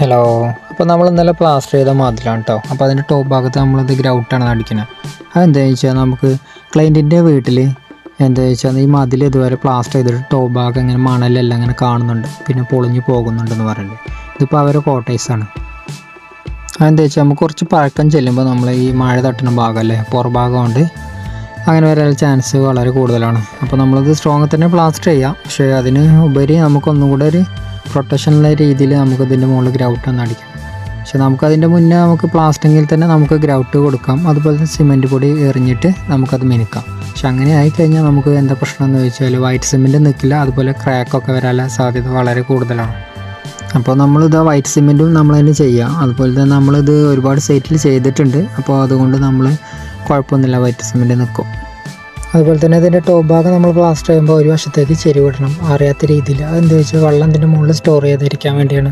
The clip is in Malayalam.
ഹലോ. അപ്പോൾ നമ്മൾ ഇന്നലെ പ്ലാസ്റ്റർ ചെയ്ത മതിലാണ് കേട്ടോ. അപ്പോൾ അതിൻ്റെ ടോപ്പ് ഭാഗത്ത് നമ്മളിത് ഗ്രൗട്ടാണ് അടിക്കുന്നത്. അതെന്താണെന്ന് വെച്ചാൽ നമുക്ക് ക്ലയൻറ്റിൻ്റെ വീട്ടിൽ എന്താണെന്ന് വെച്ചാൽ ഈ മതിൽ ഇതുവരെ പ്ലാസ്റ്റർ ചെയ്തിട്ട് ടോപ്പ് ഭാഗം ഇങ്ങനെ മണലെല്ലാം ഇങ്ങനെ കാണുന്നുണ്ട്, പിന്നെ പൊളിഞ്ഞ് പോകുന്നുണ്ടെന്ന് പറയുന്നത്. ഇതിപ്പോൾ അവരുടെ കോട്ടേഴ്സാണ്. അതെന്താ വെച്ചാൽ നമുക്ക് കുറച്ച് പഴക്കം ചെല്ലുമ്പോൾ നമ്മൾ ഈ മഴ തട്ടുന്ന ഭാഗമല്ലേ, പുറഭാഗം കൊണ്ട് അങ്ങനെ വരാൻ ചാൻസ് വളരെ കൂടുതലാണ്. അപ്പോൾ നമ്മളത് സ്ട്രോങ് തന്നെ പ്ലാസ്റ്റർ ചെയ്യാം, പക്ഷേ അതിന് ഉപരി നമുക്കൊന്നും കൂടെ ഒരു പ്രൊട്ടക്ഷനുള്ള രീതിയിൽ നമുക്ക് ഇതിൻ്റെ മുകളിൽ ഗ്രൗട്ട് ഒന്ന് അടിക്കാം. പക്ഷേ നമുക്കതിൻ്റെ മുന്നേ നമുക്ക് പ്ലാസ്റ്ററിങ്ങിൽ തന്നെ നമുക്ക് ഗ്രൗട്ട് കൊടുക്കാം, അതുപോലെ തന്നെ സിമെൻറ്റ് പൊടി എറിഞ്ഞിട്ട് നമുക്കത് മിനുക്കാം. പക്ഷെ അങ്ങനെ ആയിക്കഴിഞ്ഞാൽ നമുക്ക് എന്താ പ്രശ്നം എന്ന് ചോദിച്ചാൽ വൈറ്റ് സിമെൻറ്റ് നിൽക്കില്ല, അതുപോലെ ക്രാക്കൊക്കെ വരാനുള്ള സാധ്യത വളരെ കൂടുതലാണ്. അപ്പോൾ നമ്മളിത് വൈറ്റ് സിമെൻറ്റും നമ്മളതിന് ചെയ്യാം, അതുപോലെ തന്നെ നമ്മളിത് ഒരുപാട് സൈറ്റിൽ ചെയ്തിട്ടുണ്ട്. അപ്പോൾ അതുകൊണ്ട് നമ്മൾ കുഴപ്പമൊന്നുമില്ല, വൈറ്റ് സിമെൻറ്റ് നിൽക്കും. അതുപോലെ തന്നെ ഇതിൻ്റെ ടോപ്പ് ഭാഗം നമ്മൾ പ്ലാസ്റ്റർ ചെയ്യുമ്പോൾ ഒരു വശത്തേക്ക് ചെരിവിടണം, അറിയാത്ത രീതിയിൽ. അതെന്താ വെച്ചാൽ വെള്ളം ഇതിൻ്റെ മുകളിൽ സ്റ്റോർ ചെയ്തിരിക്കാൻ വേണ്ടിയാണ്.